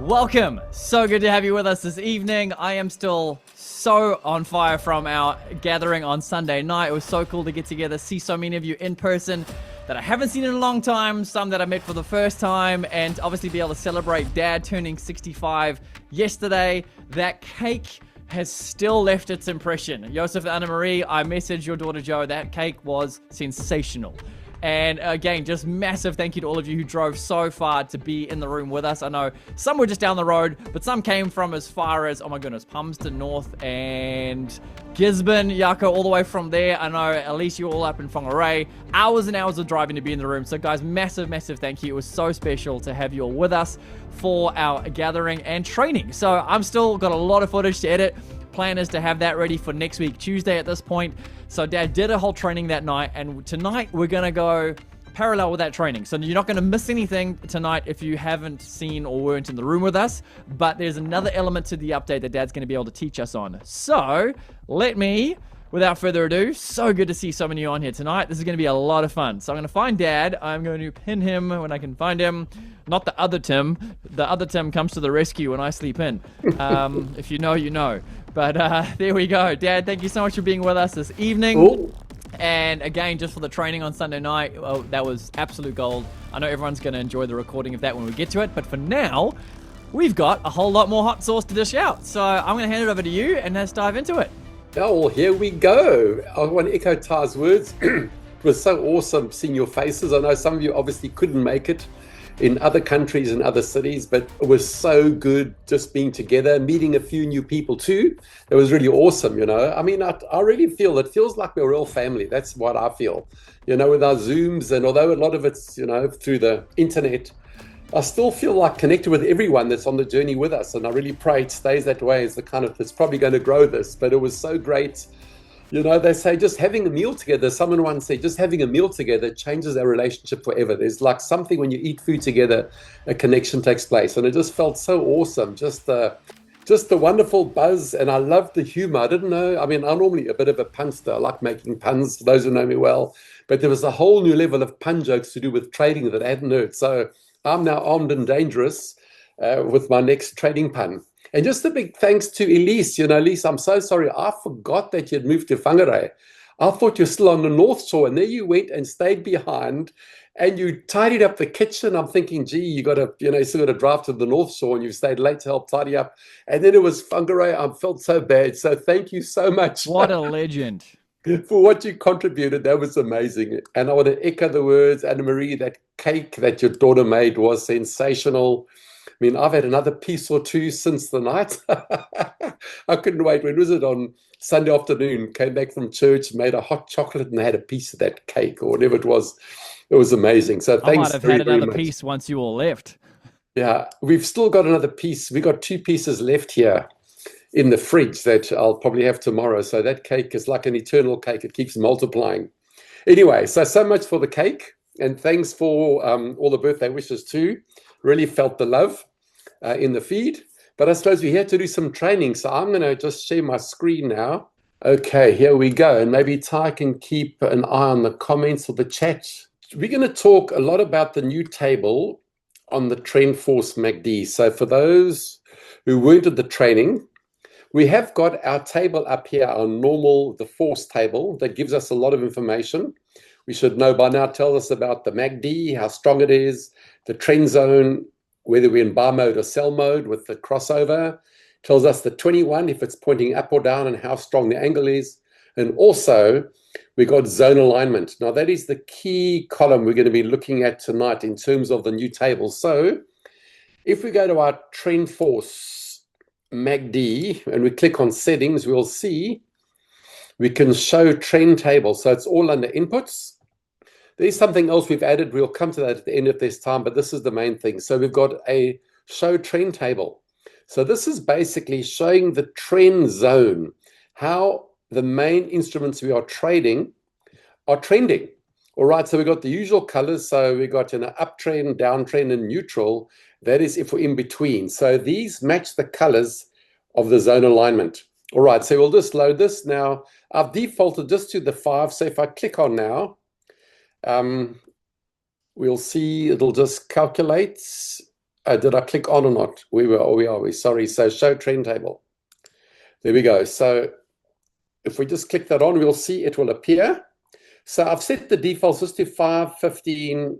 Welcome. So good to have you with us this evening. I am still so on fire from our gathering on Sunday night. It was so cool to get together, see so many of you in person that I haven't seen in a long time, some that I met for the first time, and obviously be able to celebrate Dad turning 65 yesterday. That cake has still left its impression. Joseph and Anna Marie, I messaged your daughter Jo. That cake was sensational. And again, just massive thank you to all of you who drove so far to be in the room with us. I know some were just down the road, but some came from as far as, oh my goodness, Palmerston North and Gisborne, Yako, all the way from there. I know at least you're all up in Whangarei. Hours and hours of driving to be in the room. So guys, massive thank you. It was so special to have you all with us for our gathering and training. So I'm still got a lot of footage to edit. Plan is to have that ready for next week, Tuesday at this point. So Dad did a whole training that night, and tonight we're going to go parallel with that training. So you're not going to miss anything tonight if you haven't seen or weren't in the room with us, but there's another element to the update that Dad's going to be able to teach us on. So let me, without further ado, so good to see so many of you on here tonight. This is going to be a lot of fun. So I'm going to find Dad. I'm going to pin him when I can find him. Not the other Tim. The other Tim comes to the rescue when I sleep in. If you know, you know. But there we go. Dad, thank you so much for being with us this evening. Ooh. And again, just for the training on Sunday night, that was absolute gold. I know everyone's going to enjoy the recording of that when we get to it. But for now, we've got a whole lot more hot sauce to dish out. So I'm going to hand it over to you and let's dive into it. Oh, well, here we go. I want to echo Ty's words. It was so awesome seeing your faces. I know some of you obviously couldn't make it in other countries and other cities, but it was so good just being together, meeting a few new people too. It was really awesome, you know. I mean, I really feel, it feels like we're all family. That's what I feel, you know, with our Zooms, and although a lot of it's, you know, through the internet, I still feel like connected with everyone that's on the journey with us. And I really pray it stays that way. It's the kind of, it's probably going to grow this, but it was so great. You know, they say just having a meal together, someone once said, just having a meal together changes our relationship forever. There's like something when you eat food together, a connection takes place. And it just felt so awesome. Just the wonderful buzz. And I loved the humor. I didn't know. I mean, I'm normally a bit of a punster. I like making puns, for those who know me well. But there was a whole new level of pun jokes to do with trading that I hadn't heard. So I'm now armed and dangerous with my next trading pun. And just a big thanks to Elise. You know, Elise, I'm so sorry. I forgot that you'd moved to Whangarei. I thought you're still on the North Shore, and there you went and stayed behind, and you tidied up the kitchen. I'm thinking, gee, you got to, you know, you still got to drive to the North Shore, and you stayed late to help tidy up. And then it was Whangarei. I felt so bad. So thank you so much. What a legend. For what you contributed. That was amazing. And I want to echo the words, Anna Marie, that cake that your daughter made was sensational. I mean, I've had another piece or two since the night. I couldn't wait. When was it? On Sunday afternoon, came back from church, made a hot chocolate, and had a piece of that cake or whatever it was. It was amazing. So thanks. I might have very, had another very much. piece once you all left. Yeah, we've still got another piece. We got 2 pieces left here in the fridge that I'll probably have tomorrow. So that cake is like an eternal cake. It keeps multiplying. Anyway, so much for the cake. And thanks for all the birthday wishes too. Really felt the love in the feed. But I suppose we're here to do some training. So I'm going to just share my screen now. Okay, here we go. And maybe Ty can keep an eye on the comments or the chat. We're going to talk a lot about the new table on the TrendForce MACD. So for those who weren't at the training, we have got our table up here, our normal, the force table that gives us a lot of information. We should know by now, tells us about the MACD, how strong it is, the trend zone, whether we're in buy mode or sell mode with the crossover, tells us the 21, if it's pointing up or down, and how strong the angle is. And also, we got zone alignment. Now, that is the key column we're going to be looking at tonight in terms of the new table. So if we go to our TrendForce MACD and we click on settings, we'll see we can show trend table. So it's all under inputs. There's something else we've added. We'll come to that at the end of this time, but this is the main thing. So we've got a show trend table. So this is basically showing the trend zone, how the main instruments we are trading are trending. All right, so we've got the usual colors. So we've got an uptrend, downtrend, and neutral. That is if we're in between. So these match the colors of the zone alignment. All right, so we'll just load this. Now, I've defaulted just to the 5. So if I click on now, we'll see it'll just calculate did I click on or not? We are we? Sorry. So show trend table. There we go. So if we just click that on, we'll see it will appear. So I've set the defaults just to 5, 15,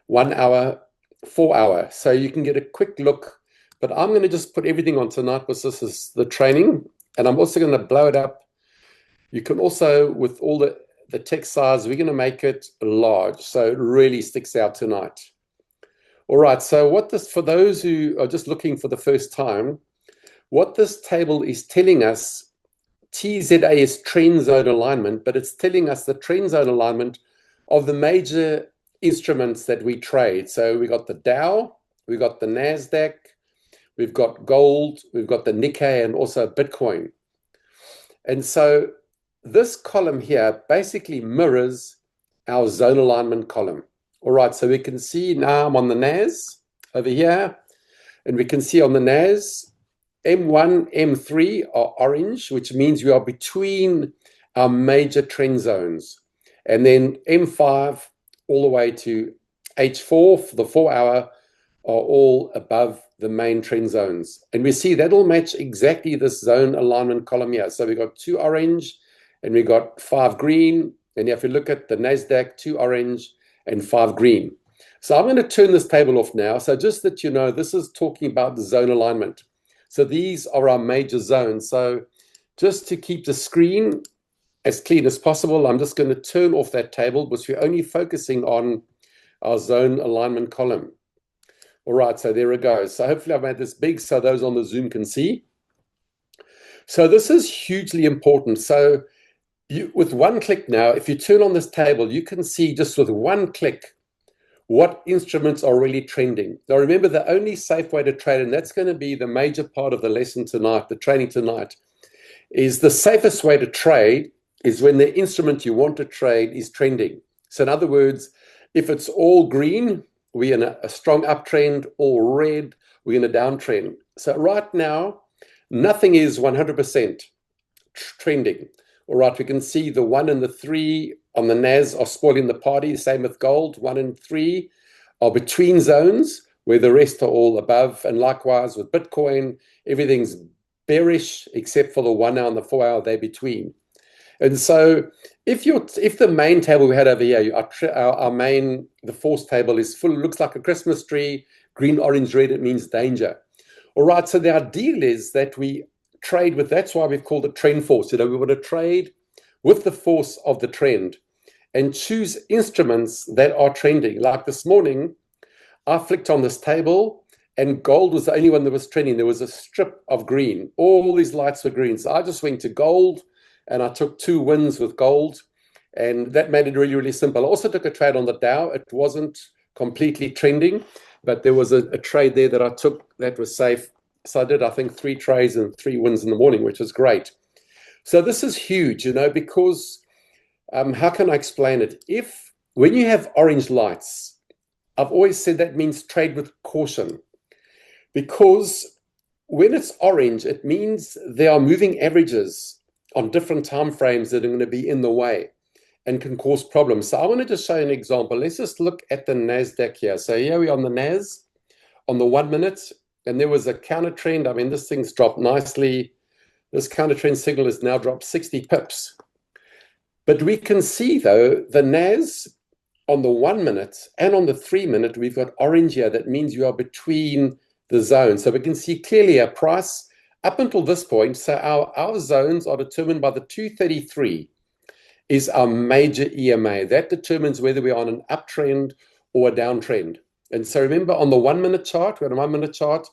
1 hour, 4 hour. So you can get a quick look. But I'm going to just put everything on tonight because this is the training. And I'm also going to blow it up. You can also, with all the text size, we're going to make it large. So it really sticks out tonight. All right, so what this, for those who are just looking for the first time, what this table is telling us, TZA is trend zone alignment, but it's telling us the trend zone alignment of the major instruments that we trade. So we got the Dow, we got the NASDAQ, we've got gold, we've got the Nikkei, and also Bitcoin. And so this column here basically mirrors our zone alignment column. All right, so we can see now I'm on the NAS over here, and we can see on the NAS, M1, M3 are orange, which means we are between our major trend zones. And then M5 all the way to H4 for the 4 hour are all above the main trend zones. And we see that'll match exactly this zone alignment column here. So we got 2 orange and we got 5 green. And if you look at the NASDAQ, 2 orange and 5 green. So I'm going to turn this table off now. So just that you know, this is talking about the zone alignment. So these are our major zones. So just to keep the screen as clean as possible, I'm just going to turn off that table because we're only focusing on our zone alignment column. All right, so there it goes. So hopefully I've made this big so those on the Zoom can see. So this is hugely important. So with one click now, if you turn on this table, you can see just with one click what instruments are really trending. Now remember, the only safe way to trade, and that's going to be the major part of the lesson tonight, the training tonight, is the safest way to trade is when the instrument you want to trade is trending. So in other words, if it's all green, we're in a strong uptrend, all red, we're in a downtrend. So right now, nothing is 100% trending. All right, we can see the 1 and the 3 on the NAS are spoiling the party. Same with gold. 1 and 3 are between zones where the rest are all above. And likewise with Bitcoin, everything's bearish except for the 1 hour and the 4 hour, they're between. And so if the main table we had over here, our main, the force table is full, looks like a Christmas tree, green, orange, red, it means danger. All right, so the ideal is that we trade with, that's why we've called it TrendForce. You know, we want to trade with the force of the trend and choose instruments that are trending. Like this morning, I flicked on this table and gold was the only one that was trending. There was a strip of green. All these lights were green. So I just went to gold and I took 2 wins with gold, and that made it really, really simple. I also took a trade on the Dow. It wasn't completely trending, but there was a trade there that I took that was safe. So I did, I think, 3 trades and 3 wins in the morning, which was great. So this is huge, you know, because how can I explain it? When you have orange lights, I've always said that means trade with caution, because when it's orange, it means there are moving averages on different time frames that are going to be in the way and can cause problems. So I want to just show you an example. Let's just look at the NASDAQ here. So here we are on the NAS on the 1 minute, and there was a counter trend. I mean, this thing's dropped nicely. This counter trend signal has now dropped 60 pips. But we can see, though, the NAS on the 1 minute and on the 3 minute, we've got orange here. That means you are between the zones. So we can see clearly our price up until this point. So our zones are determined by the 233 is our major EMA. That determines whether we're on an uptrend or a downtrend. And so remember, on the 1 minute chart, we're on a 1 minute chart,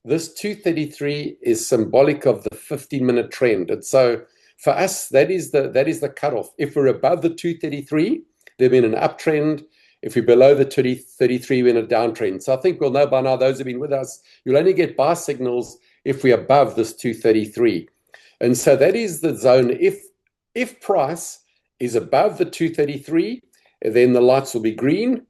this 233 is symbolic of the 15-minute trend. And so for us, that is the cutoff. If we're above the 233, then we're in an uptrend. If we're below the 233, we're in a downtrend. So I think we'll know by now, those who've been with us, you'll only get buy signals if we're above this 233. And so that is the zone. If price is above the 233, then the lights will be green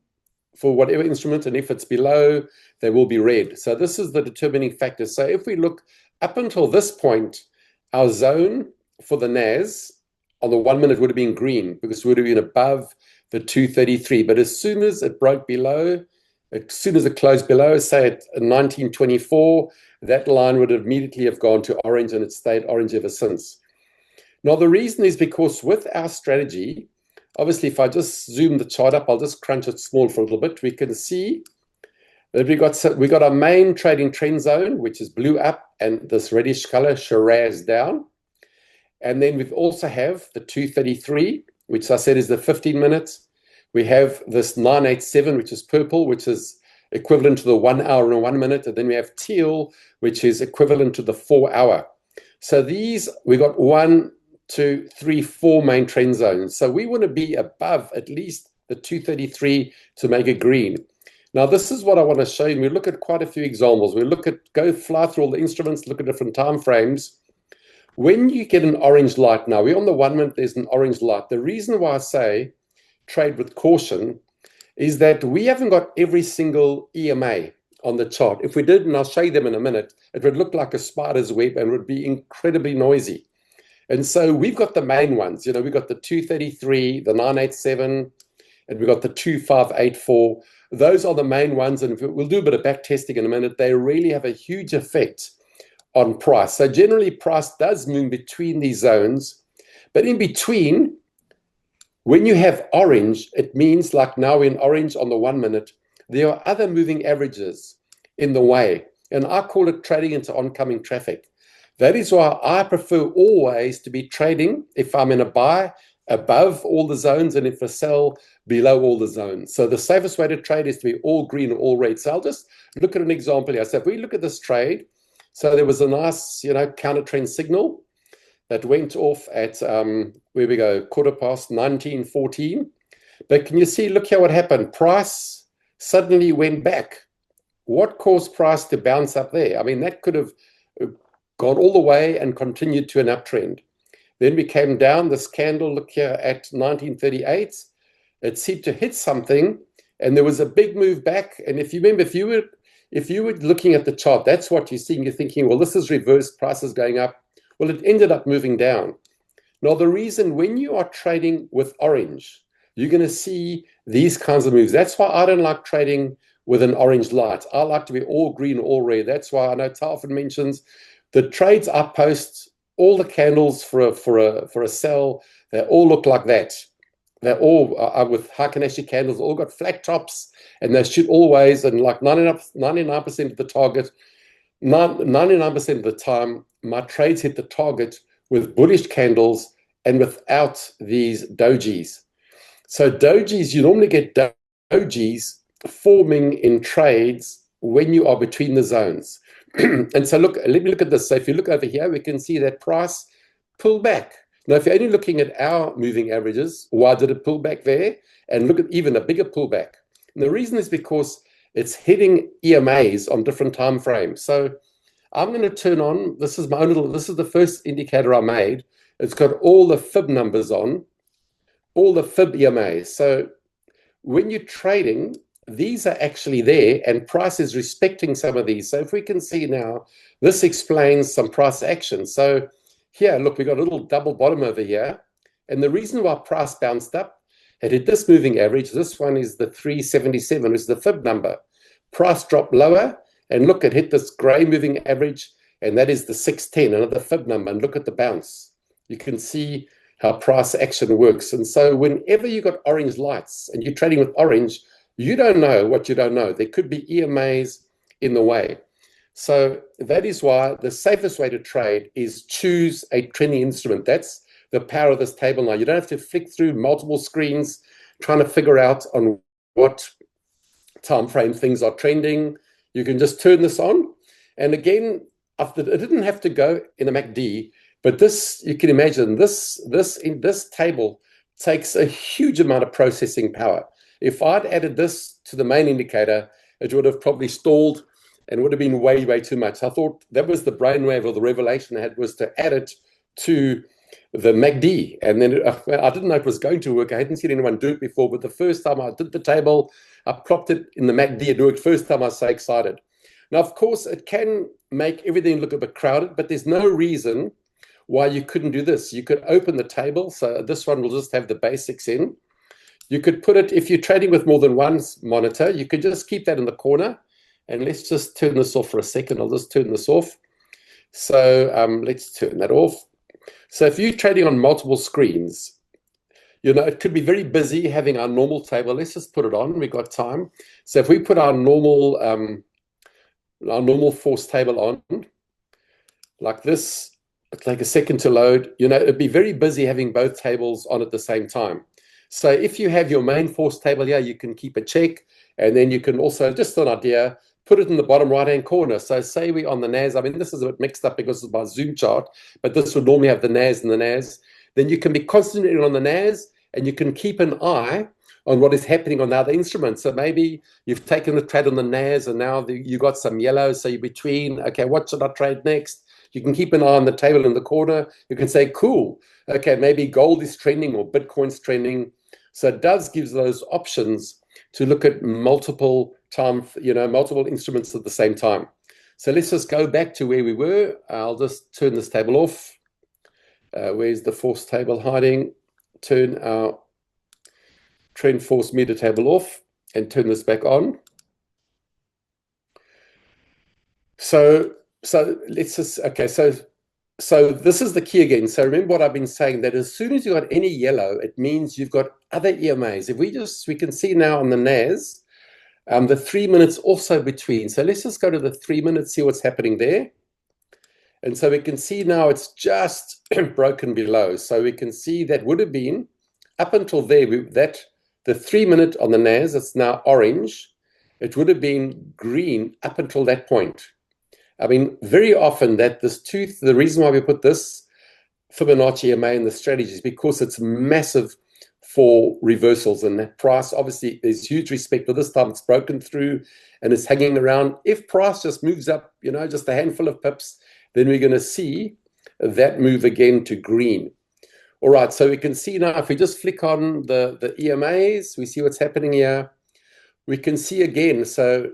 for whatever instrument, and if it's below, they will be red. So this is the determining factor. So if we look up until this point, our zone for the NAS on the 1 minute would have been green because we would have been above the 233. But as soon as it broke below as soon as it closed below, say at 1924, that line would immediately have gone to orange, and it's stayed orange ever since. Now, the reason is because with our strategy, obviously, if I just zoom the chart up, I'll just crunch it small for a little bit. We can see that we got our main trading trend zone, which is blue up, and this reddish color, Shiraz, down. And then we also have the 233, which I said is the 15 minutes. We have this 987, which is purple, which is equivalent to the 1 hour and 1 minute. And then we have teal, which is equivalent to the 4 hour. So these, we got 1, 2, 3, 4 main trend zones. So we want to be above at least the 233 to make it green. Now, this is what I want to show you. We look at quite a few examples. We go fly through all the instruments, look at different time frames. When you get an orange light, now we're on the 1 minute, there's an orange light. The reason why I say trade with caution is that we haven't got every single EMA on the chart. If we did, and I'll show you them in a minute, it would look like a spider's web and would be incredibly noisy. And so we've got the main ones. We've got the 233, the 987, and we've got the 2584. Those are the main ones, and we'll do a bit of back testing in a minute. They really have a huge effect on price. So generally, price does move between these zones, but in between, when you have orange, it means like now in orange on the 1 minute, there are other moving averages in the way. And I call it trading into oncoming traffic. That is why I prefer always to be trading if I'm in a buy above all the zones and if I sell below all the zones. So the safest way to trade is to be all green or all red. So I'll just look at an example here. So if we look at this trade, so there was a nice, counter trend signal that went off at, where we go, 19:14. But can you see, look here what happened. Price suddenly went back. What caused price to bounce up there? I mean, that could have gone all the way and continued to an uptrend. Then we came down this candle, look here, at 1938. It seemed to hit something, and there was a big move back. And if you remember, if you were looking at the chart, that's what you're seeing. You're thinking, well, this is reverse, price is going up. Well, it ended up moving down. Now, the reason when you are trading with orange, you're going to see these kinds of moves. That's why I don't like trading with an orange light. I like to be all green, all red. That's why I know Talfin mentions the trades I post, all the candles for a sell, they all look like that. They're all with Heiken-Ashi candles, all got flat tops, and they should always, and like 99% of the target, 99% of the time, my trades hit the target with bullish candles and without these dojis. So dojis, you normally get dojis forming in trades when you are between the zones. And so look, let me look at this. So if you look over here, we can see that price pull back. Now, if you're only looking at our moving averages, why did it pull back there? And look at even a bigger pullback. And the reason is because it's hitting EMAs on different time frames. So I'm going to turn on, this is the first indicator I made. It's got all the fib numbers on, all the fib EMAs. So when you're trading, these are actually there, and price is respecting some of these. So if we can see now, this explains some price action. So here, look, we got a little double bottom over here. And the reason why price bounced up, it hit this moving average. This one is the 377, which is the fib number. Price dropped lower, and look, it hit this gray moving average, and that is the 610, another fib number. And look at the bounce. You can see how price action works. And so whenever you got orange lights and you're trading with orange, you don't know what you don't know. There could be EMAs in the way. So that is why the safest way to trade is choose a trending instrument. That's the power of this table now. You don't have to flick through multiple screens trying to figure out on what time frame things are trending. You can just turn this on. And again, it didn't have to go in a MACD, but this, you can imagine, this table takes a huge amount of processing power. If I'd added this to the main indicator, it would have probably stalled and would have been way, way too much. I thought that was the brainwave or the revelation I had, was to add it to the MACD. And then I didn't know it was going to work. I hadn't seen anyone do it before, but the first time I did the table, I plopped it in the MACD. It worked. First time I was so excited. Now, of course, it can make everything look a bit crowded, but there's no reason why you couldn't do this. You could open the table. So this one will just have the basics in. You could put it, if you're trading with more than one monitor, you could just keep that in the corner. And let's just turn this off for a second. I'll just turn this off. So let's turn that off. So if you're trading on multiple screens, it could be very busy having our normal table. Let's just put it on. We've got time. So if we put our normal force table on, like this, it'll take a second to load. It'd be very busy having both tables on at the same time. So if you have your main force table here, you can keep a check, and then you can also, just an idea, put it in the bottom right-hand corner. So say we're on the NAS. I mean, this is a bit mixed up because it's my Zoom chart, but this would normally have the NAS and the NAS. Then you can be concentrating on the NAS, and you can keep an eye on what is happening on the other instruments. So maybe you've taken the trade on the NAS, and now you got some yellow, so you're between, okay, what should I trade next? You can keep an eye on the table in the corner. You can say, cool, okay, maybe gold is trending or Bitcoin's trending. So it does give those options to look at multiple instruments at the same time. So let's just go back to where we were. I'll just turn this table off. Where's the force table hiding? Turn our TrendForce meter table off and turn this back on. So let's just, okay, so this is the key again. So remember what I've been saying, that as soon as you've got any yellow, it means you've got other EMAs. If we can see now on the NAS, the 3 minutes also between. So let's just go to the 3 minutes, see what's happening there. And so we can see now it's just broken below. So we can see that would have been up until there, the 3 minute on the NAS, it's now orange. It would have been green up until that point. I mean, very often the reason why we put this Fibonacci EMA in the strategy is because it's massive for reversals, and that price, obviously, there's huge respect, but this time it's broken through and it's hanging around. If price just moves up, just a handful of pips, then we're going to see that move again to green. All right, so we can see now, if we just flick on the EMAs, we see what's happening here. We can see again, so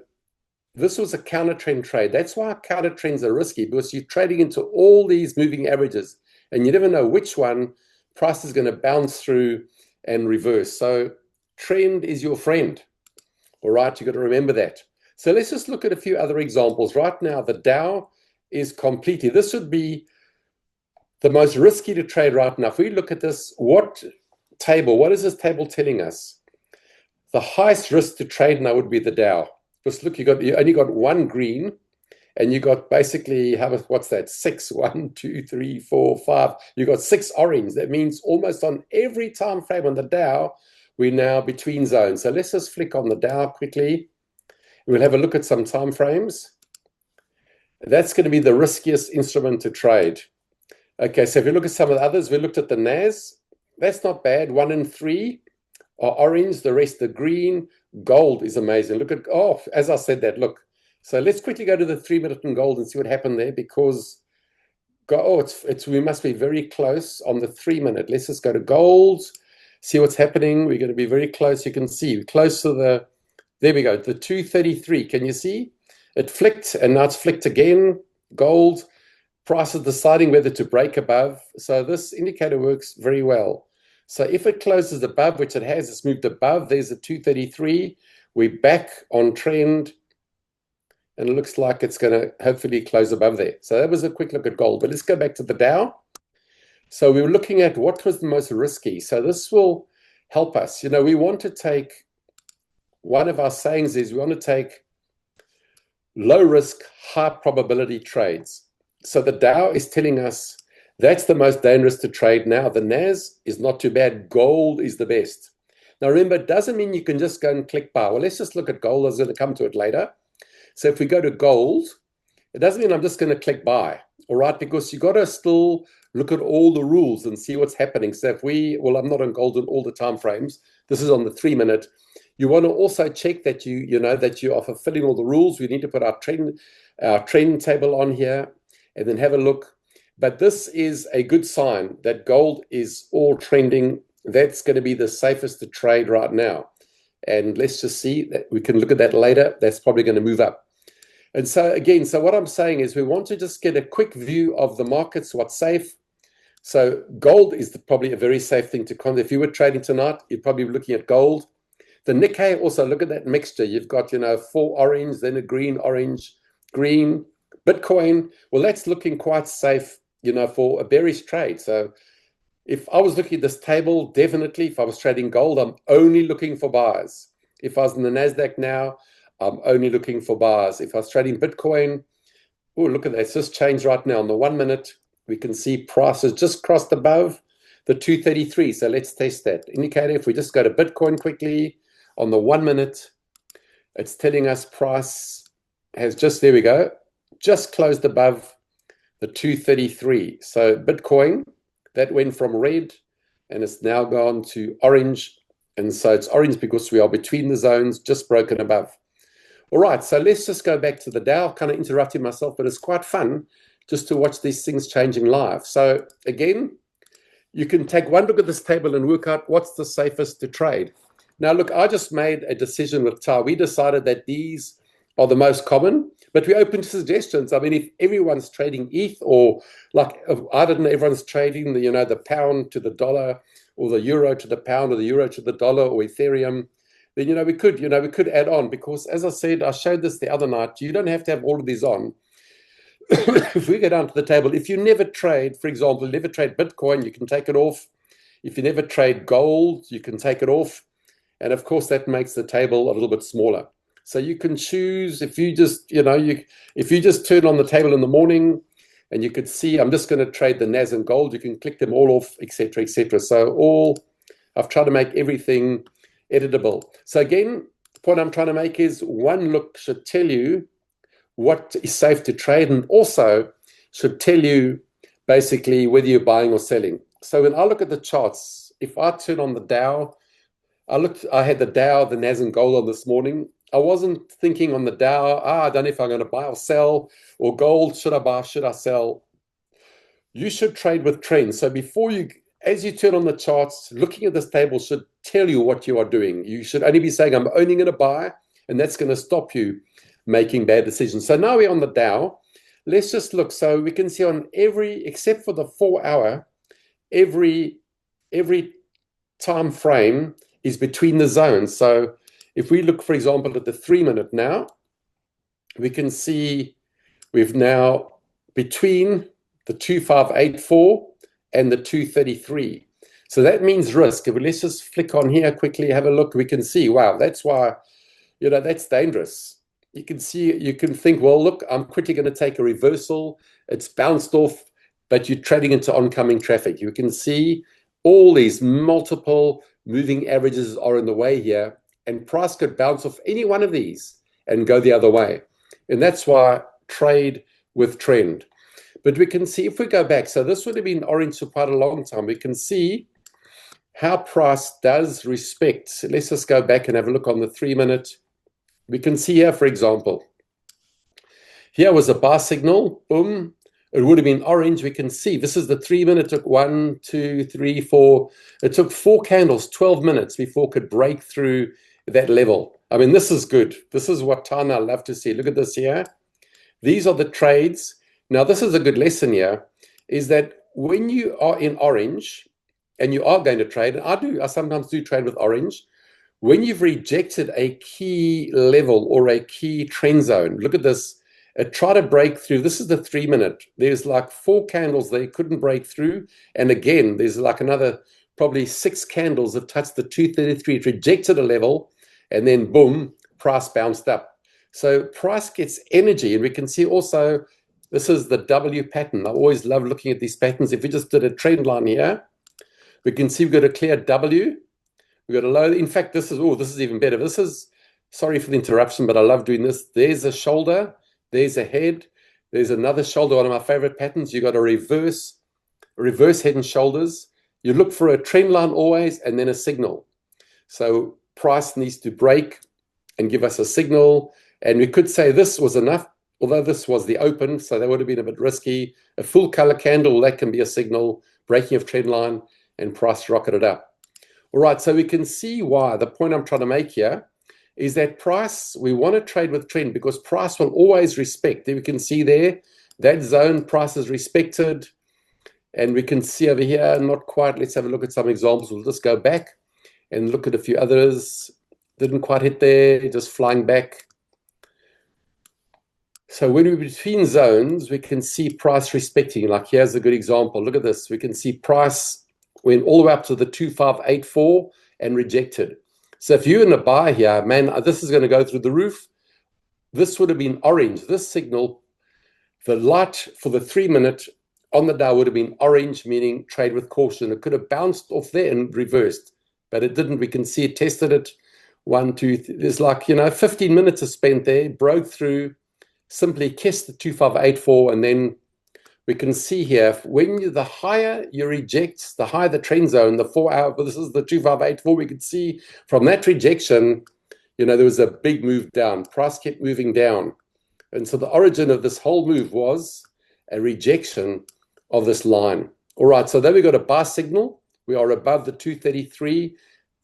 this was a counter trend trade. That's why counter trends are risky, because you're trading into all these moving averages and you never know which one price is going to bounce through and reverse. So trend is your friend. All right, you've got to remember that. So let's just look at a few other examples. Right now, the Dow is completely, this would be the most risky to trade right now. If we look at this, what is this table telling us? The highest risk to trade now would be the Dow. Because look, you only got one green, and you got basically, what's that? 6, 1, 2, 3, 4, 5. You got 6 orange. That means almost on every time frame on the Dow, we're now between zones. So let's just flick on the Dow quickly. We'll have a look at some time frames. That's going to be the riskiest instrument to trade. Okay, so if you look at some of the others, we looked at the NAS. That's not bad. 1 and 3 are orange. The rest are green. Gold is amazing. Look at, as I said that, look. So let's quickly go to the 3 minute in gold and see what happened there, because we must be very close on the 3 minute. Let's just go to gold, see what's happening. We're going to be very close. You can see we're close to there we go, the 233. Can you see? It flicked, and now it's flicked again. Gold price is deciding whether to break above. So this indicator works very well. So if it closes above, which it has, it's moved above, there's a 233. We're back on trend, and it looks like it's going to hopefully close above there. So that was a quick look at gold. But let's go back to the Dow. So we were looking at what was the most risky. So this will help us. We want to take, one of our sayings is we want to take low risk, high probability trades. So the Dow is telling us that's the most dangerous to trade now. The NAS is not too bad. Gold is the best. Now remember, it doesn't mean you can just go and click buy. Well, let's just look at gold. I was going to come to it later. So if we go to gold, it doesn't mean I'm just going to click buy, all right? Because you got to still look at all the rules and see what's happening. So I'm not on gold in all the time frames. This is on the 3 minute. You want to also check that that you are fulfilling all the rules. We need to put our trend table on here and then have a look. But this is a good sign that gold is all trending. That's going to be the safest to trade right now. And let's just see that we can look at that later. That's probably going to move up. And so again, what I'm saying is we want to just get a quick view of the markets, what's safe. So gold is probably a very safe thing to consider. If you were trading tonight, you'd probably be looking at gold. The Nikkei, also look at that mixture. You've got, 4 orange, then a green, orange, green. Bitcoin, well, that's looking quite safe, for a bearish trade. So if I was looking at this table, definitely, if I was trading gold, I'm only looking for buys. If I was in the NASDAQ now, I'm only looking for buys. If I was trading Bitcoin, oh, look at that. It's just changed right now. On the 1 minute, we can see prices just crossed above the 233. So let's test that indicator. If we just go to Bitcoin quickly, on the 1 minute, it's telling us price has just, there we go, just closed above the 233. So Bitcoin, that went from red and it's now gone to orange. And so it's orange because we are between the zones, just broken above. All right, so let's just go back to the Dow. Kind of interrupting myself, but it's quite fun just to watch these things changing live. So again, you can take one look at this table and work out what's the safest to trade. Now, look, I just made a decision with Ty. We decided that these are the most common, but we're open to suggestions. I mean, if everyone's trading ETH, or like, I don't know, everyone's trading the pound to the dollar, or the euro to the pound, or the euro to the dollar, or Ethereum, then we could add on, because as I said, I showed this the other night, you don't have to have all of these on. If we go down to the table, if you never trade, for example, never trade Bitcoin, you can take it off. If you never trade gold, you can take it off. And of course, that makes the table a little bit smaller. So you can choose, if you just, if you just turn on the table in the morning and you could see, I'm just going to trade the NAS and gold, you can click them all off, etc., etc. So I've tried to make everything editable. So again, the point I'm trying to make is one look should tell you what is safe to trade, and also should tell you basically whether you're buying or selling. So when I look at the charts, if I turn on the Dow, I had the Dow, the NAS and gold on this morning. I wasn't thinking on the Dow, I don't know if I'm going to buy or sell, or gold, should I buy, should I sell? You should trade with trends. So as you turn on the charts, looking at this table should tell you what you are doing. You should only be saying, I'm only going to buy, and that's going to stop you making bad decisions. So now we're on the Dow. Let's just look. So we can see on except for the 4 hour, every time frame is between the zones. So if we look, for example, at the 3 minute now, we can see we've now between the 2584 and the 233. So that means risk. Let's just flick on here quickly, have a look. We can see, wow, that's why, that's dangerous. You can see, you can think, well, look, I'm quickly going to take a reversal. It's bounced off, but you're trading into oncoming traffic. You can see all these multiple moving averages are in the way here, and price could bounce off any one of these and go the other way. And that's why trade with trend. But we can see, if we go back, so this would have been orange for quite a long time. We can see how price does respect. So let's just go back and have a look on the 3 minute. We can see here, for example, here was a buy signal, boom. It would have been orange. We can see this is the 3 minute. It took 1, 2, 3, 4. It took 4 candles, 12 minutes before it could break through that level. I mean, this is good. This is what Tana love to see. Look at this here. These are the trades. Now, this is a good lesson here, is that when you are in orange and you are going to trade, and I sometimes do trade with orange, when you've rejected a key level or a key trend zone, look at this. Try to break through. This is the 3 minute. There's like 4 candles they couldn't break through. And again, there's like another probably 6 candles that touched the 233. It rejected a level, and then boom, price bounced up. So price gets energy. And we can see also, this is the W pattern. I always love looking at these patterns. If we just did a trend line here, we can see we've got a clear W. We've got a low. In fact, this is even better. This is, sorry for the interruption, but I love doing this. There's a shoulder. There's a head. There's another shoulder, one of my favorite patterns. You've got a reverse head and shoulders. You look for a trend line always, and then a signal. So price needs to break and give us a signal. And we could say this was enough, although this was the open, so that would have been a bit risky. A full color candle, that can be a signal, breaking of trend line, and price rocketed up. All right, so we can see why. The point I'm trying to make here is that price, we want to trade with trend because price will always respect. There we can see there, that zone price is respected. And we can see over here, not quite. Let's have a look at some examples. We'll just go back and look at a few others. Didn't quite hit there, just flying back. So when we're between zones, we can see price respecting. Like here's a good example. Look at this. We can see price went all the way up to the 2584 and rejected. So if you're in a buy here, man, this is going to go through the roof. This would have been orange. This signal, the light for the 3-minute on the Dow would have been orange, meaning trade with caution. It could have bounced off there and reversed, but it didn't. We can see it tested it. 1, 2, there's like, 15 minutes is spent there, broke through, simply kissed the 2584, and then we can see here, when the higher you reject, the higher the trend zone, the 4-hour, but this is the 2584, we could see from that rejection, there was a big move down. Price kept moving down. And so the origin of this whole move was a rejection of this line. All right, so then we got a buy signal. We are above the 233.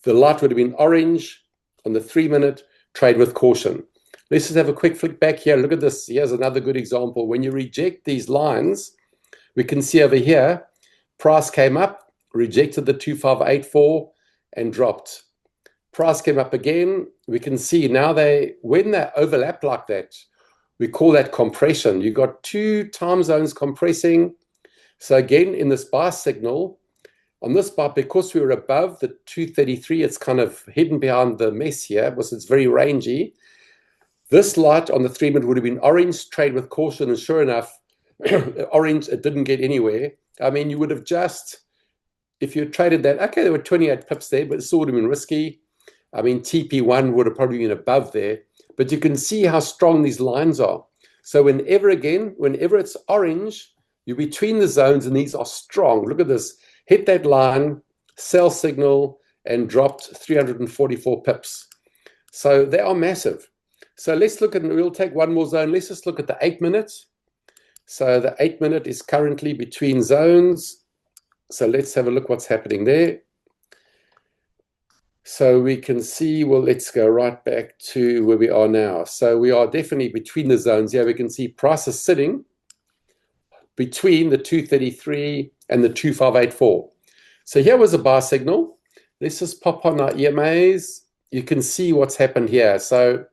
The light would have been orange on the 3-minute, trade with caution. Let's just have a quick flick back here. Look at this. Here's another good example. When you reject these lines, we can see over here, price came up, rejected the 2584 and dropped. Price came up again. We can see now when they overlap like that, we call that compression. You got 2 time zones compressing. So again, in this buy signal, on this bar, because we were above the 233, it's kind of hidden behind the mess here because it's very rangy. This light on the 3-minute would have been orange, trade with caution, and sure enough, orange, it didn't get anywhere. I mean, you would have just, if you traded that, okay, there were 28 pips there, but it still would have been risky. I mean, TP1 would have probably been above there, but you can see how strong these lines are. So whenever it's orange, you're between the zones and these are strong. Look at this, hit that line, sell signal, and dropped 344 pips. So they are massive. So let's look at, we'll take one more zone. Let's just look at the 8-minute. So the 8-minute is currently between zones. So let's have a look what's happening there. So we can see, well, let's go right back to where we are now. So we are definitely between the zones. Yeah, we can see prices sitting between the 233 and the 2584. So here was a buy signal. Let's just pop on our EMAs. You can see what's happened here. So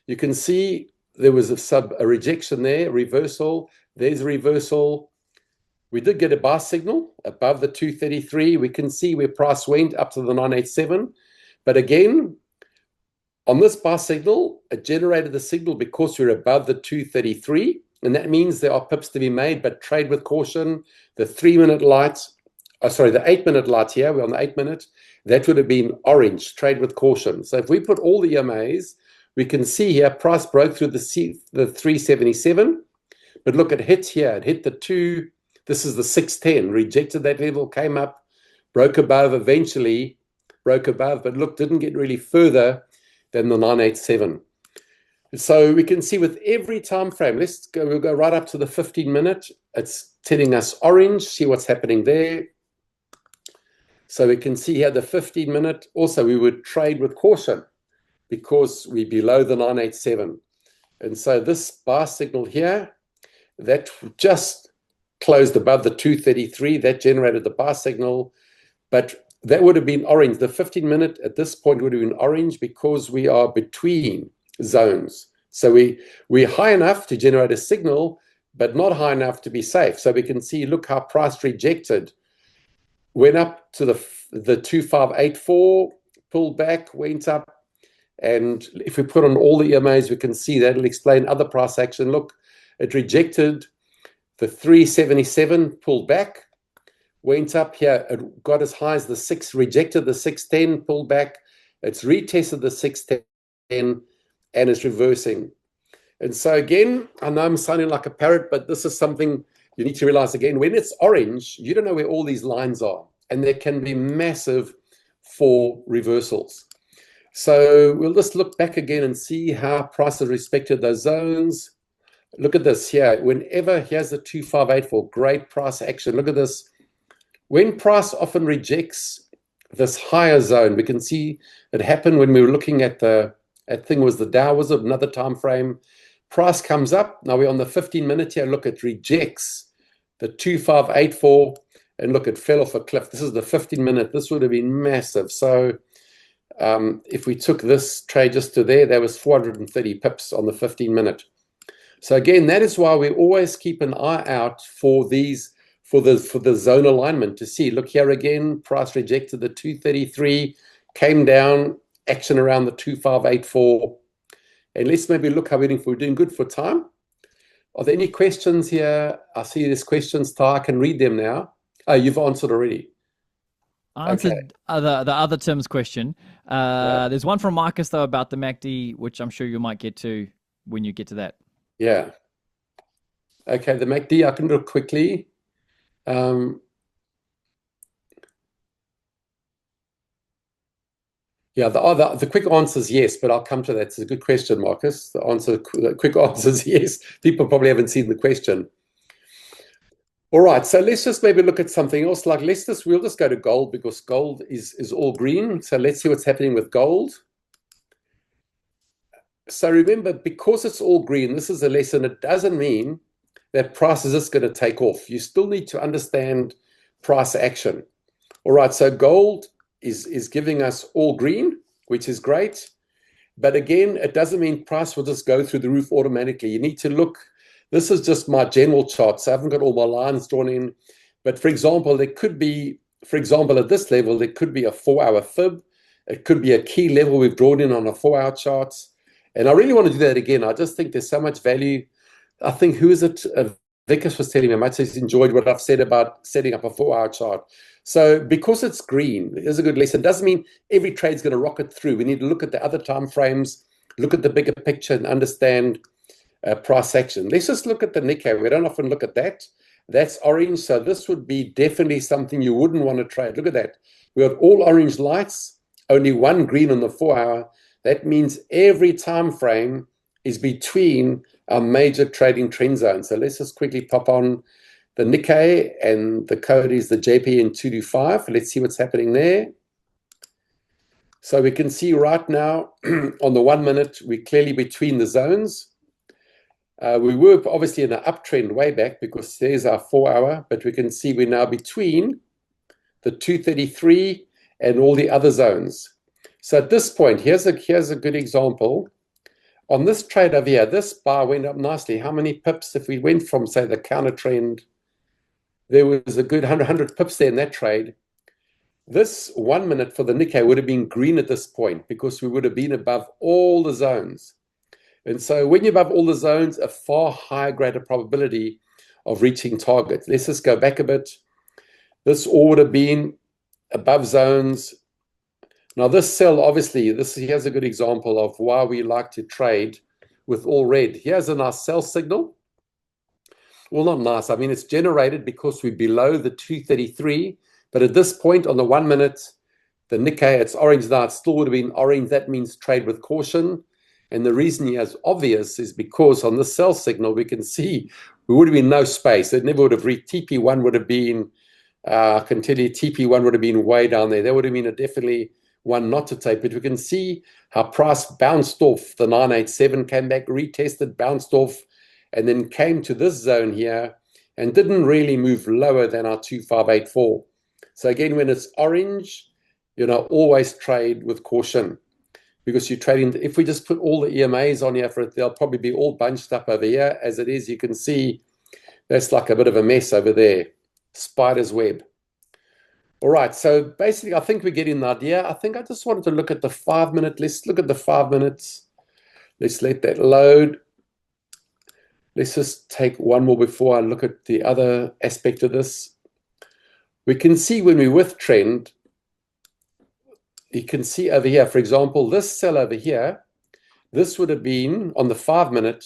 you can see there was a rejection there, reversal. There's a reversal. We did get a buy signal above the 233. We can see where price went up to the 987. But again, on this buy signal, it generated the signal because we're above the 233. And that means there are pips to be made, but trade with caution. The 3-minute light, the 8-minute light here, we're on the 8-minute. That would have been orange, trade with caution. So if we put all the EMAs, we can see here price broke through the 377. But look, it hit here. It hit the 2. This is the 610. Rejected that level, came up, broke above, eventually broke above. But look, didn't get really further than the 987. So we can see with every time frame, we'll go right up to the 15-minute. It's telling us orange. See what's happening there. So we can see here the 15-minute. Also, we would trade with caution because we're below the 987. And so this buy signal here, that just closed above the 233. That generated the buy signal. But that would have been orange. The 15-minute at this point would have been orange because we are between zones. So we're high enough to generate a signal, but not high enough to be safe. So we can see, look how price rejected. Went up to the 2584, pulled back, went up. And if we put on all the EMAs, we can see that'll explain other price action. Look, it rejected the 377, pulled back, went up here. It got as high as the 6, rejected the 610, pulled back. It's retested the 610 and it's reversing. And so again, I know I'm sounding like a parrot, but this is something you need to realize again. When it's orange, you don't know where all these lines are. And there can be massive for reversals. So we'll just look back again and see how prices respected those zones. Look at this here. Whenever, here's the 2584, great price action. Look at this. When price often rejects this higher zone, we can see it happened when we were looking at the Dow, was another time frame. Price comes up. Now we're on the 15-minute here. Look, it rejects the 2584. and look, it fell off a cliff. This is the 15-minute. This would have been massive. So if we took this trade just to there was 430 pips on the 15-minute. So again, that is why we always keep an eye out for these, for the zone alignment to see. Look here again, price rejected the 233, came down, action around the 2584. And let's maybe look how we're doing good for time. Are there any questions here? I see there's questions, Ty. I can read them now. Oh, you've answered already. I answered the other Tim's question. There's one from Marcus, though, about the MACD, which I'm sure you might get to when you get to that. Yeah. Okay, the MACD, I can do it quickly. Yeah, the quick answer is yes, but I'll come to that. It's a good question, Marcus. The quick answer is yes. People probably haven't seen the question. All right, so let's just maybe look at something else. Like we'll just go to gold because gold is all green. So let's see what's happening with gold. So remember, because it's all green, this is a lesson. It doesn't mean that price is just going to take off. You still need to understand price action. All right, so gold is giving us all green, which is great. But again, it doesn't mean price will just go through the roof automatically. You need to look. This is just my general chart, so I haven't got all my lines drawn in. But for example, there could be, at this level, there could be a 4-hour fib. It could be a key level we've drawn in on a 4-hour chart. And I really want to do that again. I just think there's so much value. I think, who is it? Vickers was telling me, I might say he's enjoyed what I've said about setting up a 4-hour chart. So because it's green, it's a good lesson. It doesn't mean every trade's going to rocket through. We need to look at the other time frames, look at the bigger picture and understand price action. Let's just look at the Nikkei. We don't often look at that. That's orange. So this would be definitely something you wouldn't want to trade. Look at that. We have all orange lights, only one green on the 4-hour. That means every time frame is between our major trading trend zones. So let's just quickly pop on the Nikkei, and the code is the JPN 225. Let's see what's happening there. So we can see right now on the 1 minute, we're clearly between the zones. We were obviously in an uptrend way back because there's our 4-hour, but we can see we're now between the 233 and all the other zones. So at this point, here's a good example. On this trade over here, this bar went up nicely. How many pips? If we went from, say, the counter trend, there was a good 100 pips there in that trade. This 1 minute for the Nikkei would have been green at this point because we would have been above all the zones. And so when you're above all the zones, a far higher, greater probability of reaching target. Let's just go back a bit. This all would have been above zones. Now this sell, obviously, here's a good example of why we like to trade with all red. Here's a nice sell signal. Well, not nice. I mean, it's generated because we're below the 233. But at this point on the 1 minute, the Nikkei, it's orange now. It still would have been orange. That means trade with caution. And the reason here is obvious is because on the sell signal, we can see there would have been no space. It never would have reached. TP1 would have been, I can tell you, TP1 would have been way down there. That would have been definitely one not to take. But we can see how price bounced off the 987, came back, retested, bounced off, and then came to this zone here and didn't really move lower than our 2584. So again, when it's orange, always trade with caution because you're trading. If we just put all the EMAs on here for it, they'll probably be all bunched up over here. As it is, you can see that's like a bit of a mess over there. Spider's web. All right, so basically, I think we're getting the idea. I think I just wanted to look at the 5 minute. Let's look at the 5 minutes. Let's let that load. Let's just take one more before I look at the other aspect of this. We can see when we're with trend, you can see over here, for example, this sell over here, this would have been on the 5 minute.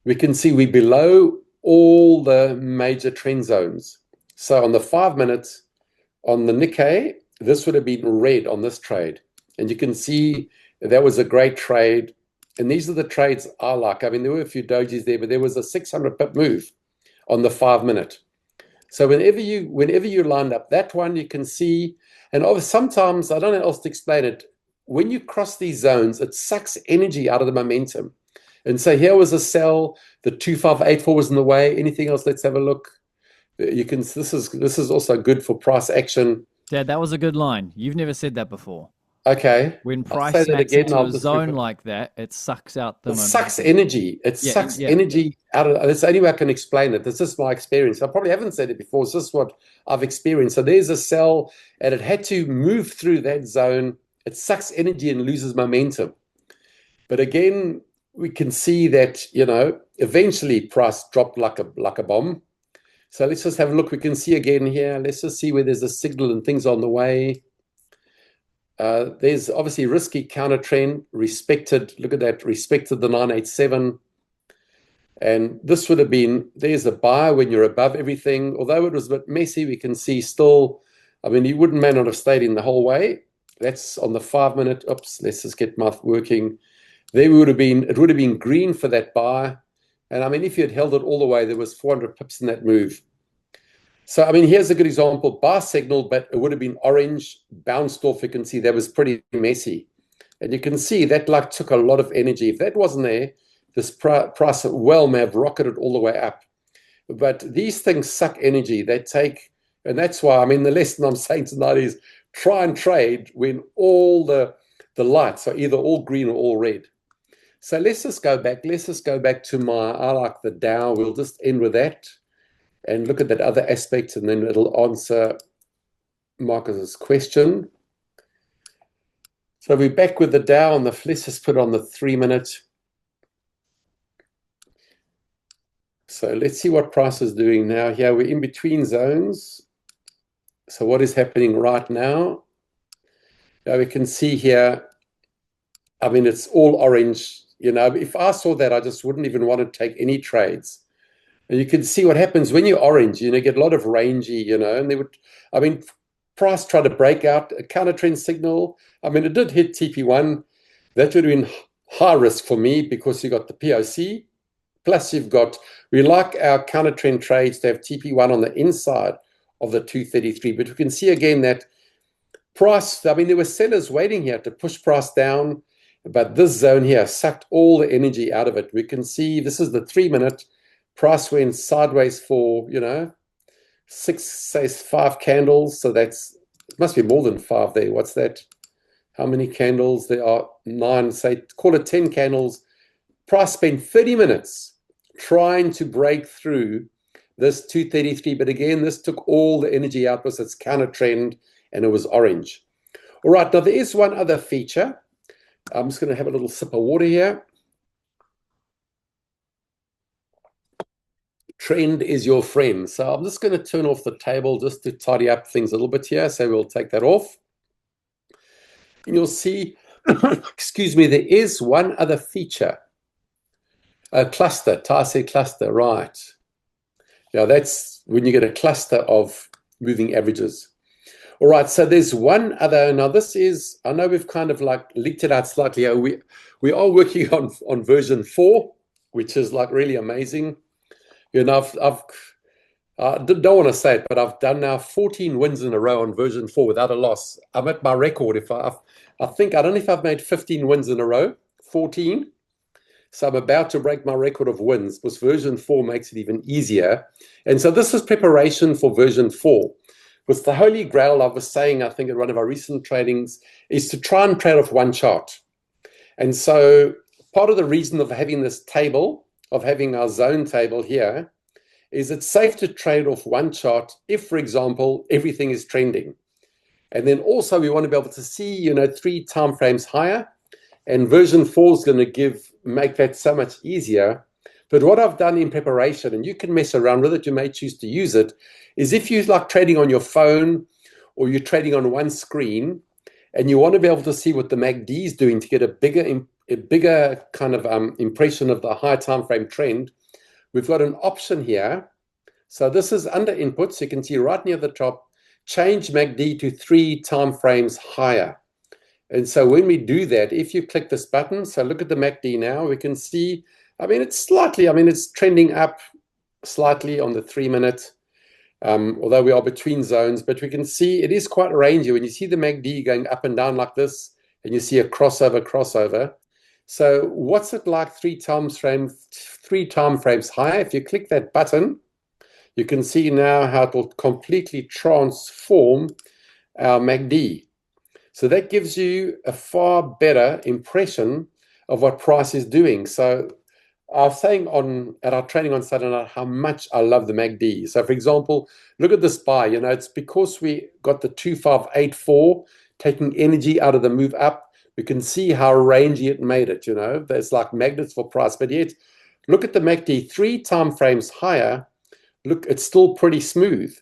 We can see we're below all the major trend zones. So on the 5 minutes, on the Nikkei, this would have been red on this trade. And you can see that was a great trade. And these are the trades I like. I mean, there were a few dojis there, but there was a 600 pip move on the 5 minute. So whenever you lined up that one, you can see, and sometimes, I don't know how else to explain it, when you cross these zones, it sucks energy out of the momentum. And so here was a sell, the 2584 was in the way. Anything else? Let's have a look. You can, this is also good for price action. Dad, that was a good line. You've never said that before. Okay, When I'll price say that smacks again. into I'll a just zone repeat. like that, it sucks out the It sucks momentum. energy. It Yeah, sucks yeah. energy out of. That's the only way I can explain it. This is my experience. I probably haven't said it before. It's just what I've experienced. So there's a cell, and it had to move through that zone. It sucks energy and loses momentum. But again, we can see that, eventually price dropped like a bomb. So let's just have a look. We can see again here. Let's just see where there's a signal and things on the way. There's obviously risky counter trend, respected. Look at that, respected the 987. And this would have been, there's a buy when you're above everything. Although it was a bit messy, we can see still, I mean, you may not have stayed in the whole way. That's on the 5 minute. Oops, let's just get my working. There would have been, it would have been green for that buy. And I mean, if you had held it all the way, there was 400 pips in that move. So, I mean, here's a good example, buy signal, but it would have been orange, bounced off. You can see that was pretty messy. And you can see that like took a lot of energy. If that wasn't there, this price well may have rocketed all the way up. But these things suck energy. They take, and that's why, I mean, the lesson I'm saying tonight is try and trade when all the lights are either all green or all red. So let's just go back. Let's just go back to I like the Dow. We'll just end with that and look at that other aspect, and then it'll answer Marcus's question. So we're back with the Dow on the, let's just put on the 3 minute. So let's see what price is doing now. Here we're in between zones. So what is happening right now? Now we can see here, I mean, it's all orange. If I saw that, I just wouldn't even want to take any trades. And you can see what happens when you're orange, get a lot of rangy, and they would, I mean, price tried to break out a counter trend signal. I mean, it did hit TP1. That would have been high risk for me because you got the POC. Plus we like our counter trend trades to have TP1 on the inside of the 233. But we can see again that price, I mean, there were sellers waiting here to push price down, but this zone here sucked all the energy out of it. We can see this is the 3 minute. Price went sideways for, 5 candles. So it must be more than 5 there. What's that? How many candles? There are 9, say, call it 10 candles. Price spent 30 minutes trying to break through this 233. But again, this took all the energy out because it's counter trend and it was orange. All right, now there is one other feature. I'm just going to have a little sip of water here. Trend is your friend. So I'm just going to turn off the table just to tidy up things a little bit here. So we'll take that off. And you'll see, excuse me, there is one other feature. A cluster, Taise cluster, right. Now that's when you get a cluster of moving averages. All right, so there's one other, now this is, I know we've kind of like leaked it out slightly. We are working on version 4, which is like really amazing. I don't want to say it, but I've done now 14 wins in a row on version 4 without a loss. I'm at my record. I think, I don't know if I've made 15 wins in a row, 14. So I'm about to break my record of wins because version 4 makes it even easier. And so this is preparation for version 4. With the holy grail, I was saying, I think in one of our recent tradings, is to try and trade off one chart. And so part of the reason of having this table, of having our zone table here, is it's safe to trade off one chart if, for example, everything is trending. And then also we want to be able to see, 3 time frames higher. And version 4 is going to make that so much easier. But what I've done in preparation, and you can mess around with it, you may choose to use it, is if you like trading on your phone or you're trading on one screen and you want to be able to see what the MACD is doing to get a bigger kind of impression of the high time frame trend, we've got an option here. So this is under input. So you can see right near the top, change MACD to 3 time frames higher. And so when we do that, if you click this button, so look at the MACD now, we can see, it's trending up slightly on the 3 minute, although we are between zones, but we can see it is quite rangy. When you see the MACD going up and down like this, and you see a crossover. So what's it like 3 time frames higher? If you click that button, you can see now how it will completely transform our MACD. So that gives you a far better impression of what price is doing. So I was saying at our training on Saturday night how much I love the MACD. So for example, look at this buy. It's because we got the 2584 taking energy out of the move up. We can see how rangy it made it. There's like magnets for price. But yet, look at the MACD 3 time frames higher. Look, it's still pretty smooth.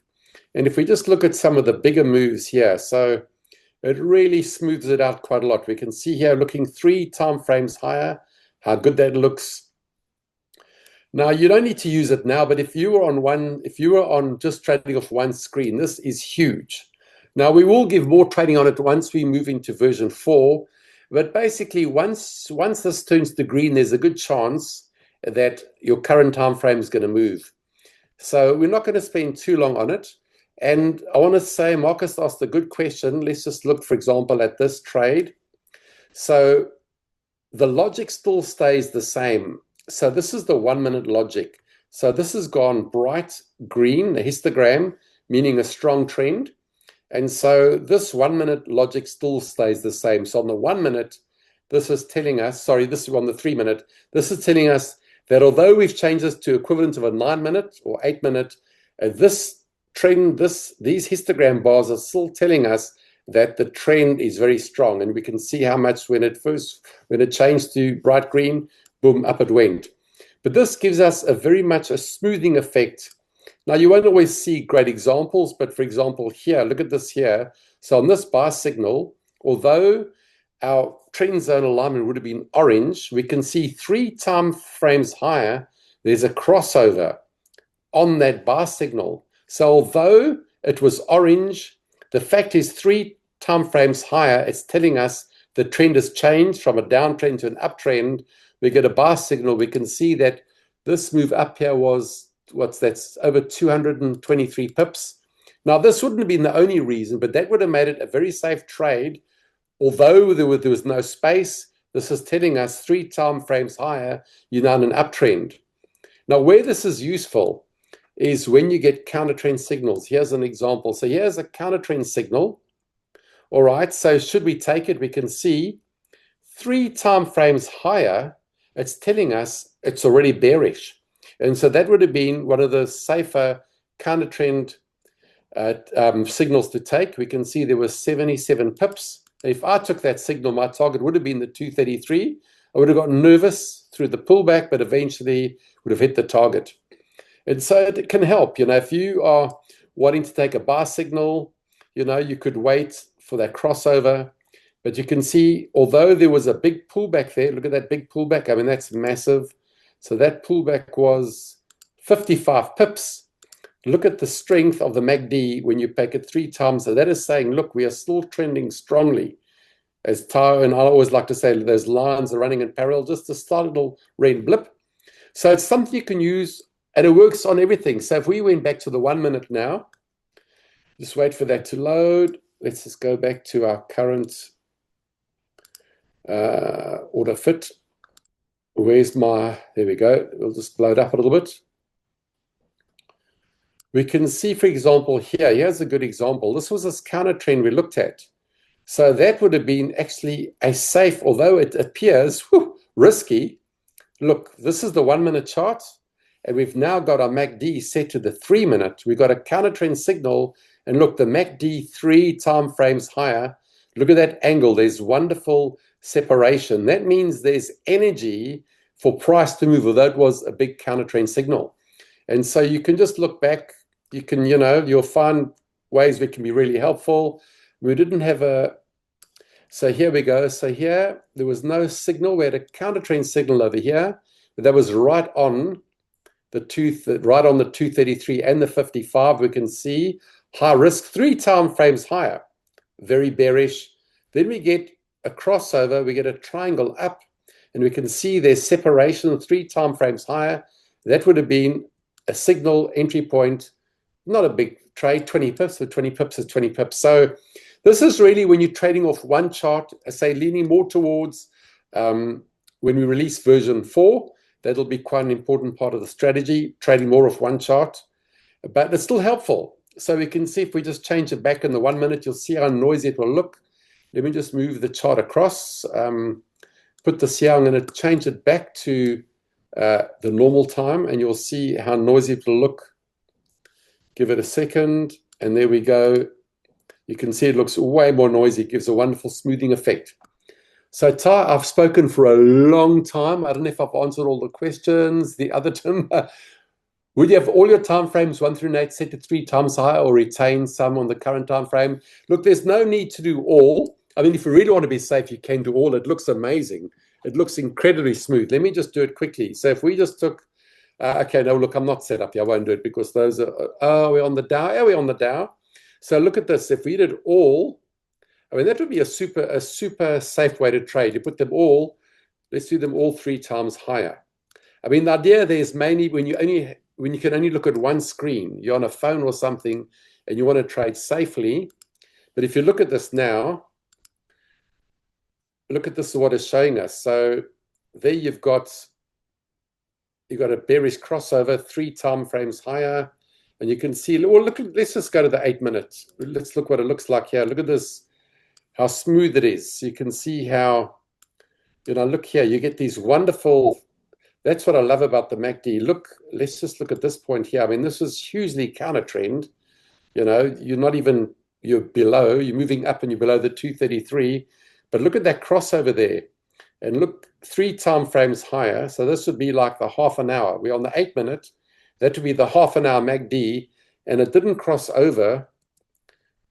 And if we just look at some of the bigger moves here, so it really smooths it out quite a lot. We can see here, looking 3 time frames higher, how good that looks. Now, you don't need to use it now, but if you were on just trading off one screen, this is huge. Now, we will give more trading on it once we move into version 4, but basically, once this turns to green, there's a good chance that your current time frame is going to move. So we're not going to spend too long on it. And I want to say, Marcus asked a good question. Let's just look, for example, at this trade. So the logic still stays the same. So this is the 1 minute logic. So this has gone bright green, a histogram, meaning a strong trend. And so this 1 minute logic still stays the same. So on the 1 minute, this is telling us, this is on the 3 minute, this is telling us that although we've changed this to equivalent of a 9 minute or 8 minute, this trend, these histogram bars are still telling us that the trend is very strong. And we can see how much when it changed to bright green, boom, up it went. But this gives us very much a smoothing effect. Now, you won't always see great examples, but for example, here, look at this here. So on this buy signal, although our trend zone alignment would have been orange, we can see 3 time frames higher, there's a crossover on that buy signal. So although it was orange, the fact is 3 time frames higher, it's telling us the trend has changed from a downtrend to an uptrend. We get a buy signal. We can see that this move up here was, that's over 223 pips. Now, this wouldn't have been the only reason, but that would have made it a very safe trade. Although there was no space, this is telling us 3 time frames higher, you're now in an uptrend. Now, where this is useful is when you get counter trend signals. Here's an example. So here's a counter trend signal. All right, so should we take it? We can see 3 time frames higher, it's telling us it's already bearish. And so that would have been one of the safer counter trend signals to take. We can see there was 77 pips. If I took that signal, my target would have been the 233. I would have gotten nervous through the pullback, but eventually would have hit the target. And so it can help. If you are wanting to take a buy signal, you could wait for that crossover. But you can see, although there was a big pullback there, look at that big pullback. I mean, that's massive. So that pullback was 55 pips. Look at the strength of the MACD when you pack it 3 times. So that is saying, look, we are still trending strongly. As Tao and I always like to say, those lines are running in parallel, just a slight little red blip. So it's something you can use, and it works on everything. So if we went back to the 1 minute now, just wait for that to load. Let's just go back to our current order fit. There we go. We'll just blow it up a little bit. We can see, for example, here's a good example. This was this counter trend we looked at. So that would have been actually a safe, although it appears risky. Look, this is the 1 minute chart, and we've now got our MACD set to the 3 minute. We've got a counter trend signal, and look, the MACD 3 time frames higher. Look at that angle. There's wonderful separation. That means there's energy for price to move, although it was a big counter trend signal. And so you can just look back. You can, you'll find ways that can be really helpful. We didn't have so here we go. So here, there was no signal. We had a counter trend signal over here, but that was right on the 233 and the 55. We can see high risk, 3 time frames higher, very bearish. Then we get a crossover, we get a triangle up, and we can see there's separation 3 time frames higher. That would have been a signal entry point, not a big trade, 20 pips, so 20 pips is 20 pips. So this is really when you're trading off one chart, I say leaning more towards when we release version 4, that'll be quite an important part of the strategy, trading more off one chart. but it's still helpful. So we can see if we just change it back in the 1 minute, you'll see how noisy it will look. Let me just move the chart across. Put this here. I'm going to change it back to the normal time, and you'll see how noisy it will look. Give it a second, and there we go. You can see it looks way more noisy. It gives a wonderful smoothing effect. So Ty, I've spoken for a long time. I don't know if I've answered all the questions. The other Tim, would you have all your time frames 1 through 8 set to 3 times higher, or retain some on the current time frame? Look, there's no need to do all. I mean, if you really want to be safe, you can do all. It looks amazing. It looks incredibly smooth. Let me just do it quickly. So if we just took, okay, no, look, I'm not set up here. I won't do it because those are, we're on the Dow. Yeah, we're on the Dow. So look at this. If we did all, I mean, that would be a super safe way to trade. You put them all, let's do them all 3 times higher. I mean, the idea there is mainly when you can only look at one screen, you're on a phone or something, and you want to trade safely. But if you look at this now, look at this, what it's showing us. So there you've got a bearish crossover 3 time frames higher, and you can see, well, look at, let's just go to the 8 minutes. Let's look what it looks like here. Look at this, how smooth it is. You can see how, look here, you get these wonderful, that's what I love about the MACD. Look, let's just look at this point here. I mean, this is hugely counter trend. You're not even, you're below, you're moving up and you're below the 233. But look at that crossover there, and look, 3 time frames higher. So this would be like the half an hour. We're on the 8 minute. That would be the half an hour MACD, and it didn't cross over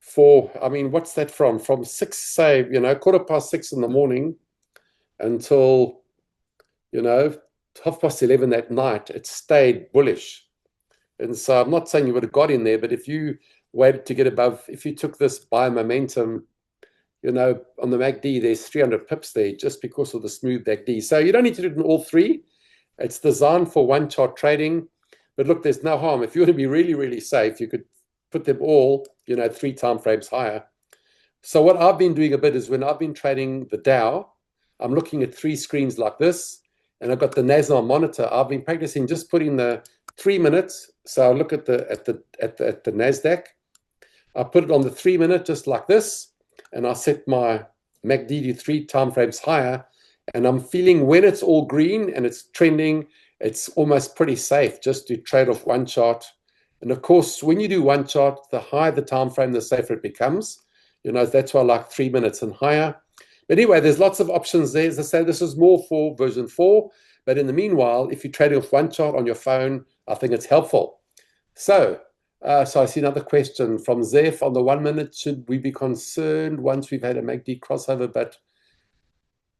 for, I mean, what's that from? From 6, say, 6:15 in the morning until, 11:30 that night. It stayed bullish. And so I'm not saying you would have got in there, but if you waited to get above, if you took this buy momentum, on the MACD, there's 300 pips there just because of the smooth MACD. So you don't need to do it in all 3. It's designed for one chart trading. But look, there's no harm. If you want to be really, really safe, you could put them all, 3 time frames higher. So what I've been doing a bit is when I've been trading the Dow, I'm looking at 3 screens like this, and I've got the NASDAQ monitor. I've been practicing just putting the 3 minutes. So I look at the NASDAQ. I put it on the 3 minute just like this, and I set my MACD to 3 time frames higher, and I'm feeling when it's all green and it's trending, it's almost pretty safe just to trade off one chart. And of course, when you do one chart, the higher the time frame, the safer it becomes. That's why I like 3 minutes and higher. But anyway, there's lots of options there. As I say, this is more for version 4. But in the meanwhile, if you're trading off one chart on your phone, I think it's helpful. So I see another question from Zeph on the 1 minute. Should we be concerned once we've had a MACD crossover, but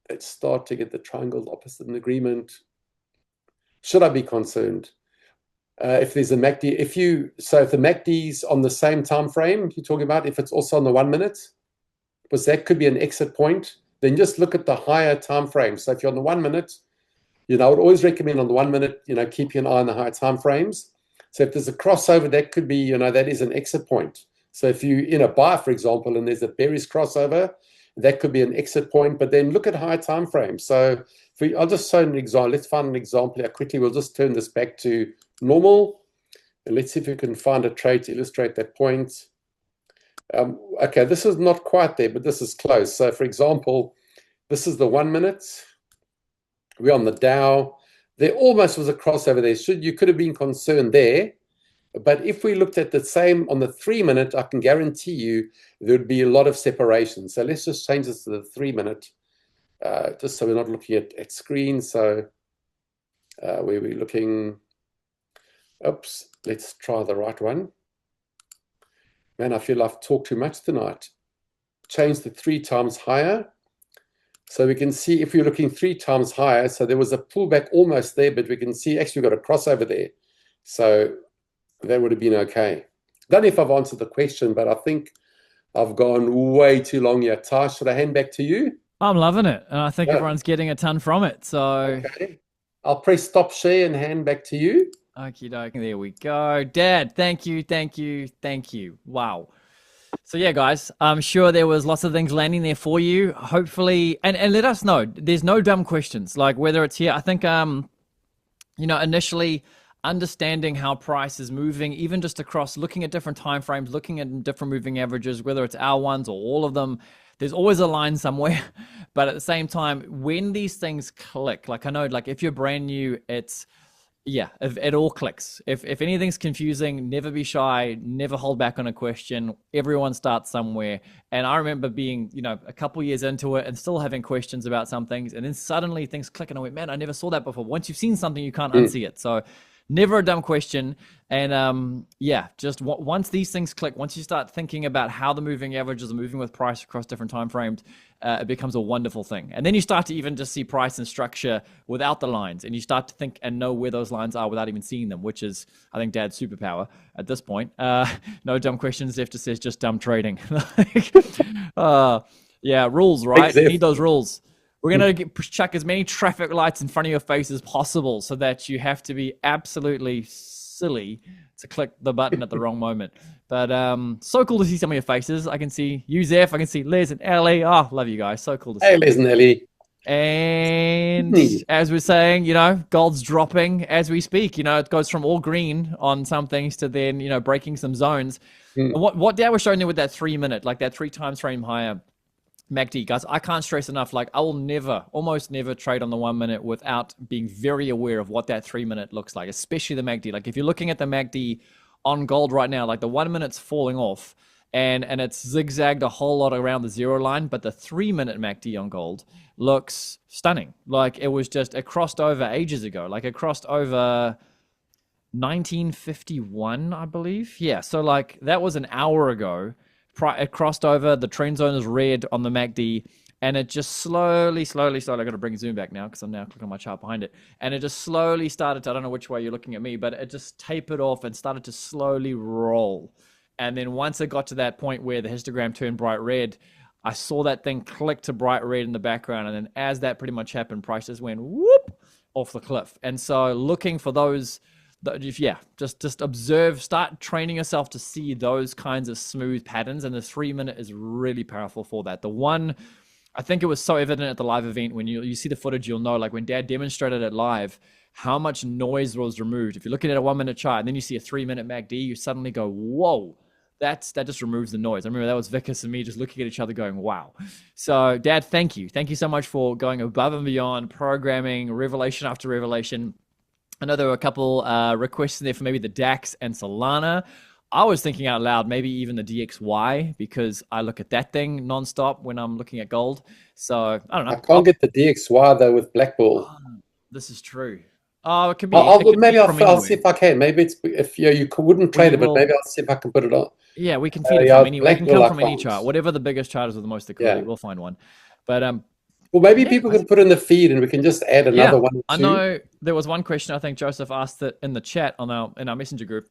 let's start to get the triangle opposite an agreement? Should I be concerned? If there's a MACD, if the MACD's on the same time frame you're talking about, if it's also on the 1 minute, because that could be an exit point, then just look at the higher time frame. So if you're on the 1 minute, I would always recommend on the 1 minute, keep an eye on the higher time frames. So if there's a crossover, that could be, that is an exit point. So if you in a buy, for example, and there's a bearish crossover, that could be an exit point. But then look at higher time frames. So I'll just show an example. Let's find an example here quickly. We'll just turn this back to normal, and let's see if we can find a trade to illustrate that point. Okay, this is not quite there, but this is close. So for example, this is the 1 minute. We're on the Dow. There almost was a crossover there. You could have been concerned there. But if we looked at the same on the 3 minute, I can guarantee you there would be a lot of separation. So let's just change this to the 3 minute, just so we're not looking at screens. So where we're looking, oops, let's try the right one. Man, I feel I've talked too much tonight. Change the 3 times higher. So we can see if we're looking 3 times higher, so there was a pullback almost there, but we can see actually we've got a crossover there. So that would have been okay. Don't know if I've answered the question, but I think I've gone way too long here. Ty, should I hand back to you? I'm loving it, and I think everyone's getting a ton from it. So okay. I'll press stop share and hand back to you. Okie dokie, there we go. Dad, thank you. Wow. So yeah, guys, I'm sure there was lots of things landing there for you. Hopefully, and let us know. There's no dumb questions, like whether it's here. I think, initially, understanding how price is moving, even just across looking at different time frames, looking at different moving averages, whether it's our ones or all of them, there's always a line somewhere. But at the same time, when these things click, like I know, like if you're brand new, it's, yeah, if it all clicks. If anything's confusing, never be shy, never hold back on a question. Everyone starts somewhere. And I remember being, a couple years into it and still having questions about some things. And then suddenly things click and I went, man, I never saw that before. Once you've seen something, you can't unsee it. So never a dumb question. And just once these things click, once you start thinking about how the moving averages are moving with price across different time frames, it becomes a wonderful thing. And then you start to even just see price and structure without the lines, and you start to think and know where those lines are without even seeing them, which is, I think, Dad's superpower at this point. No dumb questions. Zeph just says just dumb trading. Rules, right? You need those rules. We're going to chuck as many traffic lights in front of your face as possible so that you have to be absolutely silly to click the button at the wrong moment. But so cool to see some of your faces. I can see you, Zeph. I can see Les and Ellie. Oh, love you guys. So cool to see. Hey, Les and Ellie. And as we're saying, gold's dropping as we speak. It goes from all green on some things to then, breaking some zones. And what Dad was showing there with that 3 minute, like that 3 times frame higher MACD, guys, I can't stress enough, like I will almost never trade on the 1 minute without being very aware of what that 3 minute looks like, especially the MACD. Like if you're looking at the MACD on gold right now, like the 1 minute's falling off and it's zigzagged a whole lot around the 0 line, but the 3 minute MACD on gold looks stunning. Like it crossed over ages ago, like it crossed over 1951, I believe. Yeah, so like that was an hour ago. It crossed over, the trend zone is red on the MACD, and it just slowly, I got to bring zoom back now because I'm now clicking on my chart behind it, and it just slowly started to, I don't know which way you're looking at me, but it just tapered off and started to slowly roll. And then once it got to that point where the histogram turned bright red, I saw that thing click to bright red in the background, and then as that pretty much happened, price just went whoop off the cliff. And so looking for those, just observe, start training yourself to see those kinds of smooth patterns, and the 3 minute is really powerful for that. The one, I think it was so evident at the live event, when you see the footage, you'll know, like when Dad demonstrated it live, how much noise was removed. If you're looking at a 1 minute chart and then you see a 3 minute MACD, you suddenly go, whoa, that just removes the noise. I remember that was Vickers and me just looking at each other going, wow. So Dad, thank you so much for going above and beyond, programming revelation after revelation. I know there were a couple requests in there for maybe the DAX and Solana. I was thinking out loud, maybe even the DXY, because I look at that thing nonstop when I'm looking at gold. So I don't know. I can't get the DXY though with Black Bull. This is true. Oh, it could be. Maybe I'll see if I can. Maybe it's if you wouldn't trade it, but maybe I'll see if I can put it on. Yeah, we can feed it from anywhere. It can come from any chart, whatever the biggest chart is with the most liquidity. We'll find one. But well, maybe people can put in the feed and we can just add another one. I know there was one question I think Joseph asked it in the chat in our messenger group,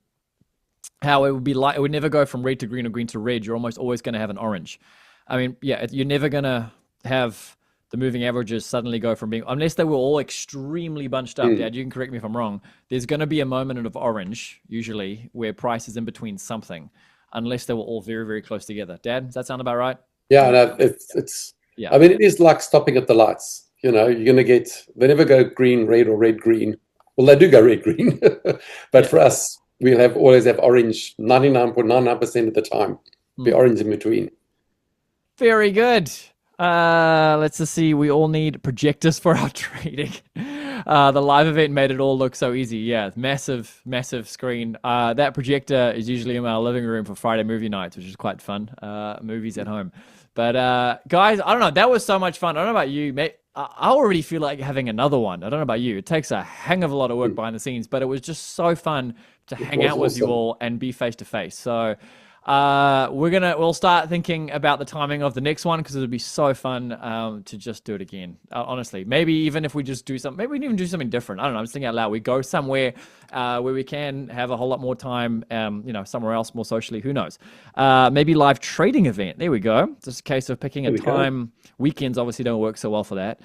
how it would be like, it would never go from red to green or green to red. You're almost always going to have an orange. I mean, you're never going to have the moving averages suddenly go from being, unless they were all extremely bunched up, Dad, you can correct me if I'm wrong, there's going to be a moment of orange, usually, where price is in between something, unless they were all very, very close together. Dad, does that sound about right? Yeah, no, it's I mean, it is like stopping at the lights. You're going to they never go green, red, or red, green. Well, they do go red, green. But for us, we'll always have orange 99.99% of the time. Be orange in between. Very good. Let's just see. We all need projectors for our trading. The live event made it all look so easy. Yeah, massive screen. That projector is usually in our living room for Friday movie nights, which is quite fun. Movies at home. But guys, I don't know. That was so much fun. I don't know about you, mate. I already feel like having another one. I don't know about you. It takes a hang of a lot of work behind the scenes, but it was just so fun to hang out with you all and be face to face. So we'll start thinking about the timing of the next one, because it would be so fun to just do it again. Honestly, maybe even if we just do something, maybe we can even do something different. I don't know. I'm just thinking out loud. We go somewhere where we can have a whole lot more time, somewhere else more socially. Who knows? Maybe live trading event. There we go. Just a case of picking a time. Weekends obviously don't work so well for that.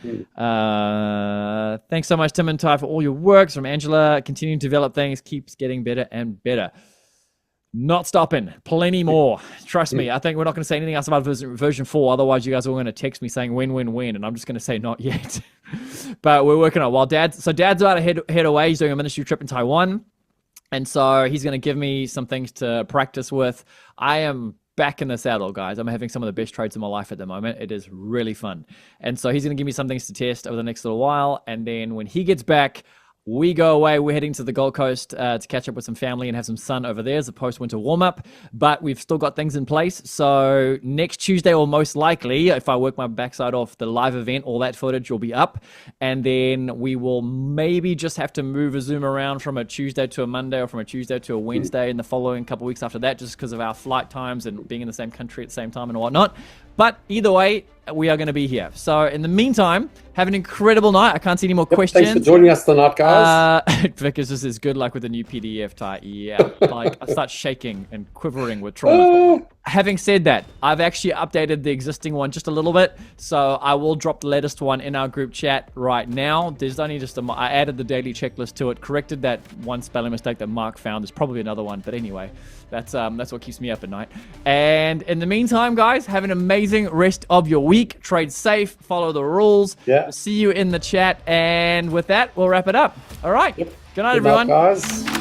Thanks so much, Tim and Ty, for all your works. From Angela, continuing to develop things, keeps getting better and better. Not stopping. Plenty more. Trust me. I think we're not going to say anything else about version 4. Otherwise, you guys are all going to text me saying when. And I'm just going to say not yet. But we're working on it. Dad's about to head away. He's doing a ministry trip in Taiwan. And so he's going to give me some things to practice with. I am back in the saddle, guys. I'm having some of the best trades in my life at the moment. It is really fun. And so he's going to give me some things to test over the next little while. And then when he gets back, we go away. We're heading to the Gold Coast to catch up with some family and have some sun over there as a post-winter warm-up. But we've still got things in place. So next Tuesday, or most likely, if I work my backside off, the live event, all that footage will be up. And then we will maybe just have to move a Zoom around from a Tuesday to a Monday, or from a Tuesday to a Wednesday in the following couple of weeks after that, just because of our flight times and being in the same country at the same time and whatnot. But either way, we are going to be here. So in the meantime, have an incredible night. I can't see any more questions. Thanks for joining us tonight, guys. Vic is just as good luck with the new PDF type. Yeah, like I start shaking and quivering with trauma. Having said that, I've actually updated the existing one just a little bit. So I will drop the latest one in our group chat right now. There's only just I added the daily checklist to it, corrected that one spelling mistake that Mark found. There's probably another one, but anyway, that's what keeps me up at night. And in the meantime, guys, have an amazing rest of your week. Trade safe, follow the rules. Yeah. We'll see you in the chat. And with that, we'll wrap it up. All right. Yep. Good night, Good everyone. night, guys.